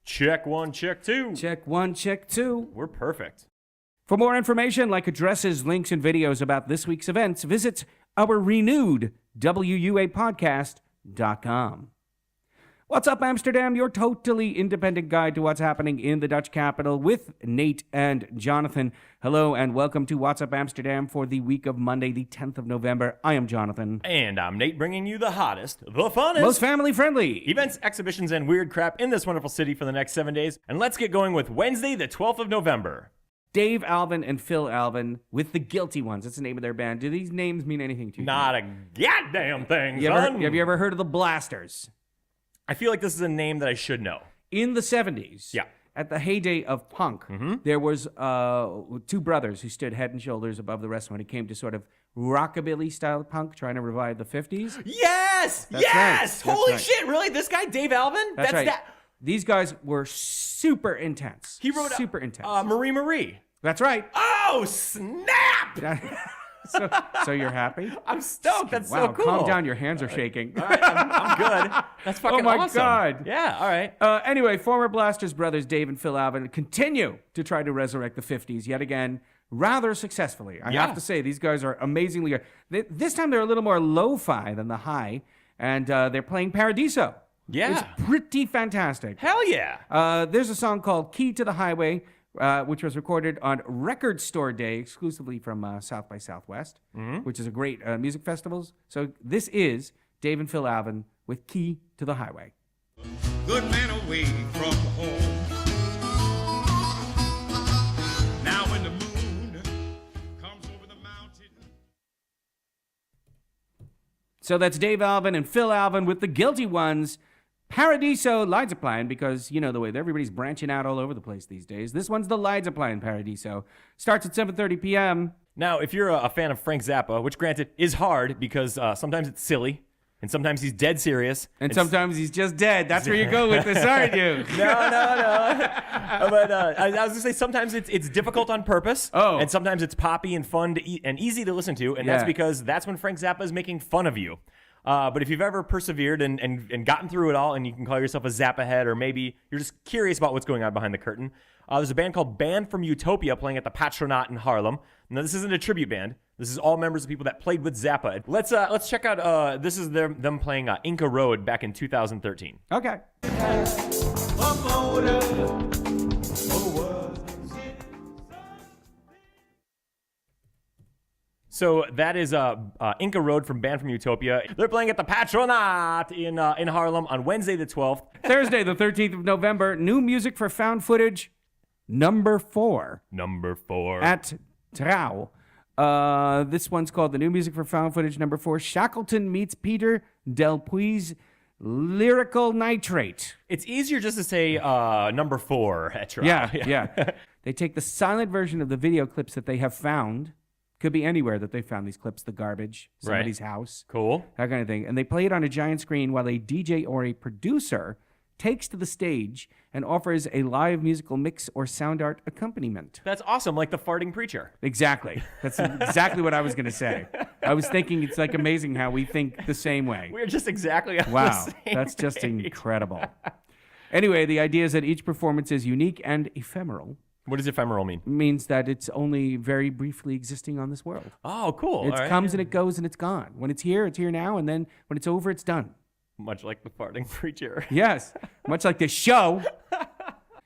Check one, check two. Check one, check two. We're perfect. For more information, like addresses, links, and videos about this week's events, visit our renewed WUApodcast.com. What's Up Amsterdam, your totally independent guide to what's happening in the Dutch capital with Nate and Jonathan. Hello and welcome to What's Up Amsterdam for the week of Monday, the 10th of November. I am Jonathan. And I'm Nate, bringing you the hottest, the funnest, most family-friendly events, exhibitions, and weird crap in this wonderful city for the next 7 days. And let's get going with Wednesday, the 12th of November. Dave Alvin and Phil Alvin with The Guilty Ones. That's the name of their band. Do these names mean anything to you? Not a goddamn thing, Have you ever heard of the Blasters? I feel like this is a name that I should know. In the 70s, yeah, at the heyday of punk, there was two brothers who stood head and shoulders above the rest when it came to sort of rockabilly-style punk, trying to revive the 50s. Yes! That's yes! right. Holy That's shit, really? This guy, Dave Alvin? That's right. These guys were super intense. He wrote super intense. Marie. That's right. Oh, snap! So you're happy? I'm stoked. That's wow, so cool. Calm down. Your hands are shaking. All right, I'm good. That's fucking awesome. Oh, my God. Yeah, all right. Anyway, former Blasters brothers Dave and Phil Alvin continue to try to resurrect the 50s yet again, rather successfully. I have to say, these guys are amazingly good. This time they're a little more lo-fi than the high, and they're playing Paradiso. Yeah. It's pretty fantastic. Hell yeah. There's a song called Key to the Highway, which was recorded on Record Store Day, exclusively from South by Southwest, which is a great music festival. So this is Dave and Phil Alvin with Key to the Highway. Good man away from home. Now when the moon comes over the mountain. So that's Dave Alvin and Phil Alvin with The Guilty Ones. Paradiso Leidseplein, because you know the way everybody's branching out all over the place these days. This one's the Leidseplein Paradiso. Starts at 7:30 p.m. Now, if you're a fan of Frank Zappa, which granted is hard because sometimes it's silly, and sometimes he's dead serious. And sometimes he's just dead. That's where you go with this, aren't you? No. But I was going to say sometimes it's difficult on purpose. Oh. And sometimes it's poppy and fun and easy to listen to. And that's because that's when Frank Zappa is making fun of you. But if you've ever persevered and gotten through it all, and you can call yourself a Zappa head, or maybe you're just curious about what's going on behind the curtain, there's a band called Band from Utopia playing at the Patronaat in Haarlem. Now, this isn't a tribute band. This is all members of people that played with Zappa. Let's check out. This is them playing Inca Road back in 2013. Okay. So that is Inca Road from Band from Utopia. They're playing at the Patronaat in Haarlem on Wednesday the 12th. Thursday the 13th of November, new music for found footage, number 4. Number 4. At Trouw. This one's called the new music for found footage, number 4. Shackleton meets Peter Del Puig's Lyrical Nitrate. It's easier just to say number 4 at Trouw. Yeah. They take the silent version of the video clips that they have found. Could be anywhere that they found these clips, the garbage, somebody's house. Cool. That kind of thing. And they play it on a giant screen while a DJ or a producer takes to the stage and offers a live musical mix or sound art accompaniment. That's awesome, like the farting preacher. Exactly. That's exactly what I was going to say. I was thinking it's like amazing how we think the same way. We're just exactly on wow, the same that's just page. incredible. Anyway, the idea is that each performance is unique and ephemeral. What does ephemeral mean? It means that it's only very briefly existing on this world. Oh, cool. It comes and it goes and it's gone. When it's here now, and then when it's over, it's done. Much like the farting preacher. Yes, much like this show.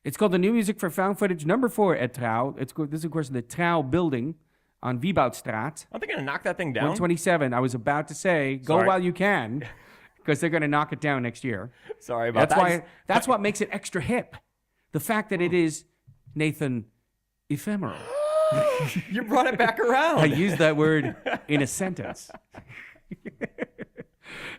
It's called the New Music for Found Footage number 4 at Trouw. This is, of course, in the Trouw building on Wieboudstraat. Aren't they going to knock that thing down? 127. I was about to say, go while you can, because they're going to knock it down next year. Sorry about that. That's what makes it extra hip. The fact that it is, Nathan, ephemeral. You brought it back around. I used that word in a sentence.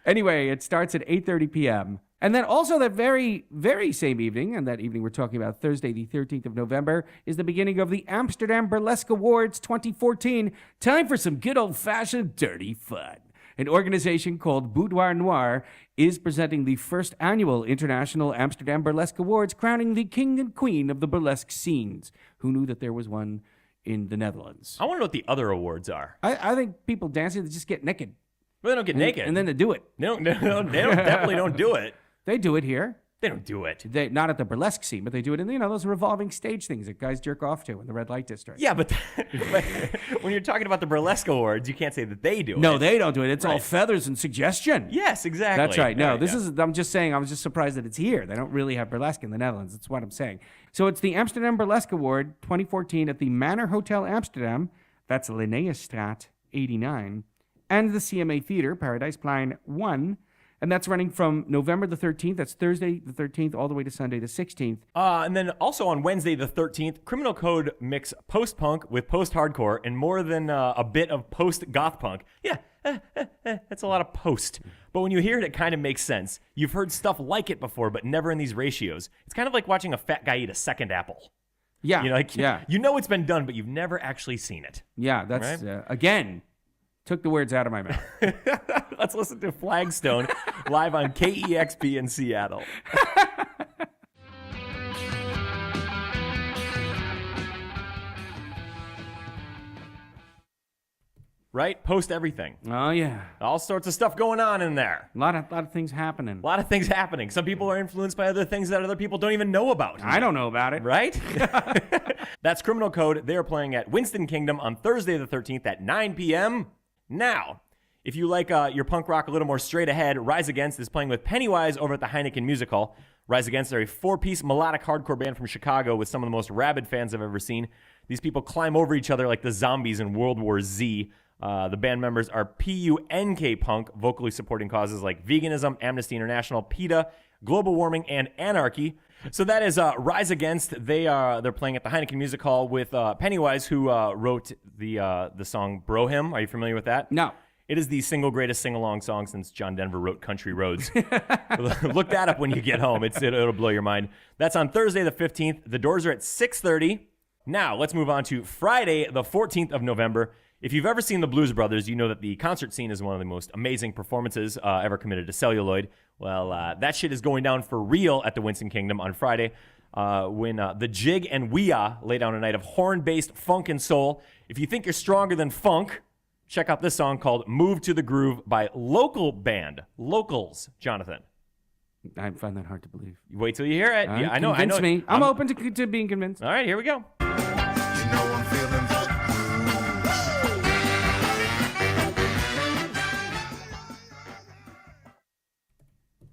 Anyway, it starts at 8:30 p.m. And then also that very, very same evening, and that evening we're talking about Thursday, the 13th of November, is the beginning of the Amsterdam Burlesque Awards 2014. Time for some good old-fashioned dirty fun. An organization called Boudoir Noir is presenting the first annual International Amsterdam Burlesque Awards, crowning the king and queen of the burlesque scenes. Who knew that there was one in the Netherlands? I want to know what the other awards are. I think people dancing, they just get naked. Well, they don't get naked. And then they do it. They definitely don't do it. They do it here. They don't do it. They not at the burlesque scene, but they do it in those revolving stage things that guys jerk off to in the red light district. Yeah, but when you're talking about the burlesque awards, you can't say that they do it. No, they don't do it. It's all feathers and suggestion. Yes, exactly. That's right. No, I'm just saying, I was just surprised that it's here. They don't really have burlesque in the Netherlands. That's what I'm saying. So it's the Amsterdam Burlesque Award 2014 at the Manor Hotel Amsterdam. That's Linnaeusstraat 89. And the CMA Theater, Paradijsplein 1. And that's running from November the 13th. That's Thursday the 13th all the way to Sunday the 16th. And then also on Wednesday the 13th, Criminal Code mix post-punk with post-hardcore and more than a bit of post-goth punk. Yeah, that's a lot of post. But when you hear it, it kind of makes sense. You've heard stuff like it before, but never in these ratios. It's kind of like watching a fat guy eat a second apple. Yeah, You know it's been done, but you've never actually seen it. Yeah, that's, again, took the words out of my mouth. Let's listen to Flagstone live on KEXP in Seattle. Right? Post everything. Oh, yeah. All sorts of stuff going on in there. A lot of things happening. A lot of things happening. Some people are influenced by other things that other people don't even know about. I don't know about it. Right? That's Criminal Code. They're playing at Winston Kingdom on Thursday the 13th at 9 p.m. Now, if you like your punk rock a little more straight ahead, Rise Against is playing with Pennywise over at the Heineken Music Hall. Rise Against are a 4-piece melodic hardcore band from Chicago with some of the most rabid fans I've ever seen. These people climb over each other like the zombies in World War Z. The band members are PUNK punk, vocally supporting causes like veganism, Amnesty International, PETA, global warming, and anarchy. So that is Rise Against. They're playing at the Heineken Music Hall with Pennywise, who wrote the song Bro Hymn. Are you familiar with that? No. It is the single greatest sing-along song since John Denver wrote Country Roads. Look that up when you get home. It'll blow your mind. That's on Thursday the 15th. The doors are at 6:30. Now, let's move on to Friday the 14th of November. If you've ever seen the Blues Brothers, you know that the concert scene is one of the most amazing performances ever committed to celluloid. Well, that shit is going down for real at the Winston Kingdom on Friday when the Jig and Weah lay down a night of horn-based funk and soul. If you think you're stronger than funk, check out this song called Move to the Groove by local band, Locals, Jonathan. I find that hard to believe. Wait till you hear it. Yeah, I know. Convince me. I'm open to being convinced. All right, here we go. You know I'm feeling the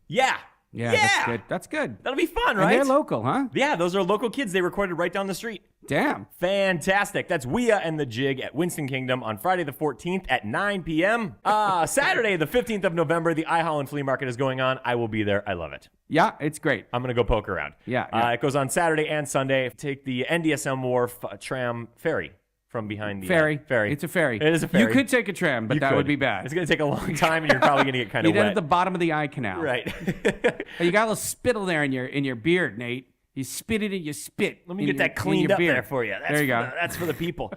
Yeah. Yeah, that's good. That's good. That'll be fun, And right? they're local, huh? Yeah, those are local kids. They recorded right down the street. Damn. Fantastic. That's Weah and the Jig at Winston Kingdom on Friday the 14th at 9 p.m. Saturday the 15th of November, the I Holland Flea Market is going on. I will be there. I love it. Yeah, it's great. I'm going to go poke around. Yeah. It goes on Saturday and Sunday. Take the NDSM Wharf tram ferry from behind the ferry. Ferry. It's a ferry. It is a ferry. You could take a tram, but that would be bad. It's going to take a long time, and you're probably going to get kind of You'd end wet. at the bottom of the eye canal. Right. You got a little spittle there in your beard, Nate. You spit it and you spit. Let me get that cleaned up beard. there for you. That's there you go. That's for the people.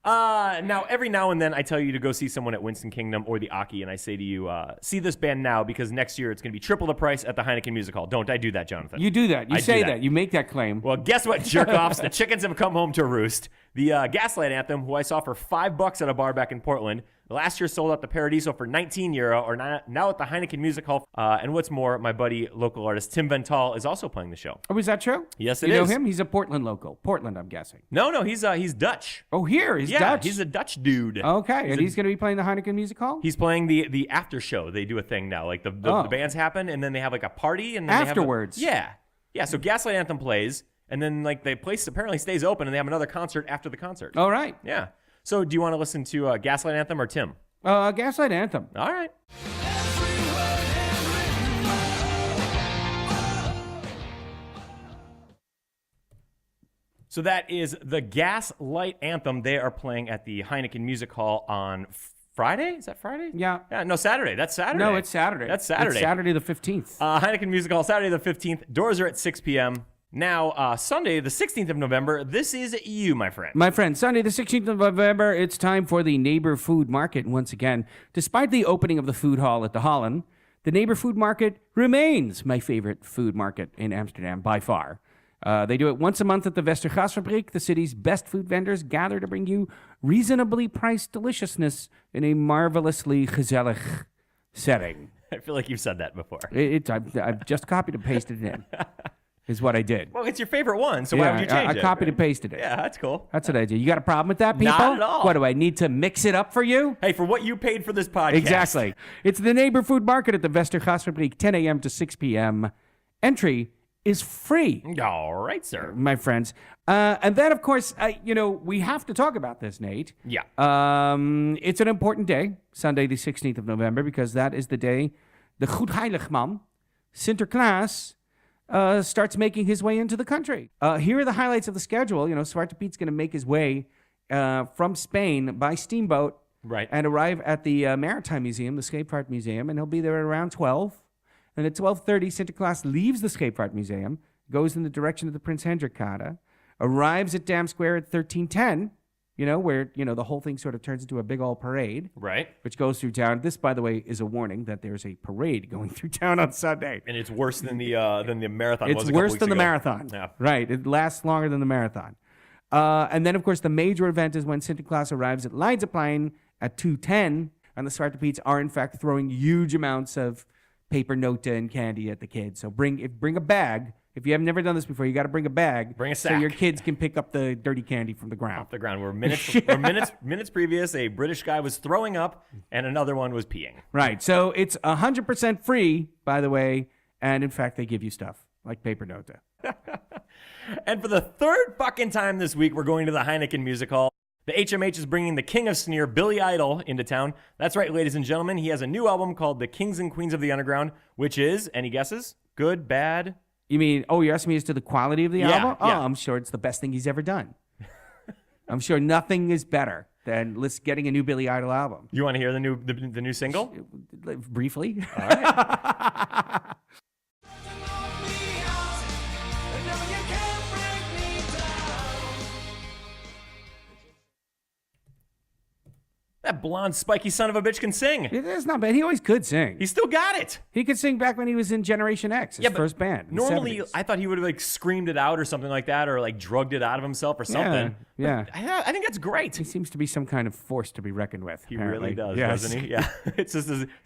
Now, every now and then I tell you to go see someone at Winston Kingdom or the Aki, and I say to you, see this band now because next year it's going to be triple the price at the Heineken Music Hall. Don't I do that, Jonathan? You do that. You I say do that. You make that claim. Well, guess what, jerk-offs? The chickens have come home to roost. The Gaslight Anthem, who I saw for $5 at a bar back in Portland, last year sold out the Paradiso for €19, or now at the Heineken Music Hall. And what's more, my buddy, local artist Tim Vental, is also playing the show. Oh, is that true? Yes, it you is. know him? He's a Portland local. Portland, I'm guessing. No, he's Dutch. Oh, here. He's Dutch. He's a Dutch dude. Okay, and he's going to be playing the Heineken Music Hall? He's playing the after show. They do a thing now. Like the bands happen, and then they have like a party. And then afterwards. Yeah. So Gaslight Anthem plays, and then like the place apparently stays open, and they have another concert after the concert. All right. Yeah. So do you want to listen to Gaslight Anthem or Tim? Gaslight Anthem. All right. So that is the Gaslight Anthem. They are playing at the Heineken Music Hall on Friday? Is that Friday? Yeah. No, Saturday. That's Saturday. No, it's Saturday. That's Saturday. It's Saturday the 15th. Heineken Music Hall, Saturday the 15th. Doors are at 6 p.m. Now, Sunday, the 16th of November, this is you, my friend. My friend, Sunday, the 16th of November, it's time for the Neighbor Food Market once again. Despite the opening of the food hall at the Holland, the Neighbor Food Market remains my favorite food market in Amsterdam by far. They do it once a month at the Westergasfabriek. The city's best food vendors gather to bring you reasonably priced deliciousness in a marvelously gezellig setting. I feel like you've said that before. I've just copied and pasted it in. Is what I did. Well, it's your favorite one, so why would you change it? I copied and pasted it. Yeah, that's cool. That's what I did. You got a problem with that, people? Not at all. What, do I need to mix it up for you? Hey, for what you paid for this podcast. Exactly. It's the Neighbor Food Market at the Westergasfabriek, 10 a.m. to 6 p.m. Entry is free. All right, sir. My friends. And then, of course, we have to talk about this, Nate. Yeah. It's an important day, Sunday the 16th of November, because that is the day the Goedheiligman, Sinterklaas, starts making his way into the country. Here are the highlights of the schedule. Zwarte Piet's going to make his way from Spain by steamboat and arrive at the Maritime Museum, the Scheepvaart Museum, and he'll be there at around 12. And at 12:30, Sinterklaas leaves the Scheepvaart Museum, goes in the direction of the Prins Hendrikkade, arrives at Dam Square at 13:10, where, the whole thing sort of turns into a big old parade. Right. Which goes through town. This, by the way, is a warning that there's a parade going through town on Sunday. And it's worse than the marathon was a It's couple worse weeks than the ago. marathon. Yeah. Right. It lasts longer than the marathon. And then, of course, the major event is when Sinterklaas arrives at Leidseplein at 2:10. And the Zwarte Piets are, in fact, throwing huge amounts of paper nota and candy at the kids. So bring a bag. If you have never done this before, you got to bring a bag. Bring a so sack. your kids can pick up the dirty candy from the ground. Off the ground. Where minutes previous, a British guy was throwing up and another one was peeing. Right. So it's 100% free, by the way. And in fact, they give you stuff like paper nota. And for the third fucking time this week, we're going to the Heineken Music Hall. The HMH is bringing the king of sneer, Billy Idol, into town. That's right, ladies and gentlemen. He has a new album called The Kings and Queens of the Underground, which is, any guesses? Good, bad? You mean, you're asking me as to the quality of the Yeah, album? yeah. Oh, I'm sure it's the best thing he's ever done. I'm sure nothing is better than getting a new Billy Idol album. You want to hear the new single? Briefly. All right. That blonde, spiky son of a bitch can sing. It's not bad. He always could sing. He still got it. He could sing back when he was in Generation X, his first band. in the Normally, 70s. I thought he would have screamed it out or something like that, or drugged it out of himself or something. Yeah. But I think that's great. He seems to be some kind of force to be reckoned with. He apparently. really does, Yes. doesn't he? Yeah.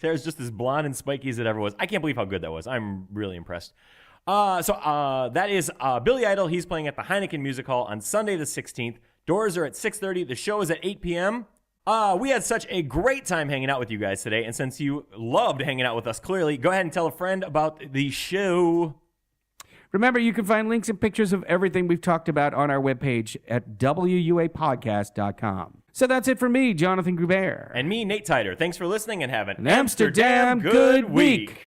There's just as blonde and spiky as it ever was. I can't believe how good that was. I'm really impressed. So that is Billy Idol. He's playing at the Heineken Music Hall on Sunday the 16th. Doors are at 6:30. The show is at 8 p.m. We had such a great time hanging out with you guys today. And since you loved hanging out with us, clearly, go ahead and tell a friend about the show. Remember, you can find links and pictures of everything we've talked about on our webpage at wuapodcast.com. So that's it for me, Jonathan Groubert. And me, Nate Tytor. Thanks for listening and have an Amsterdam good week.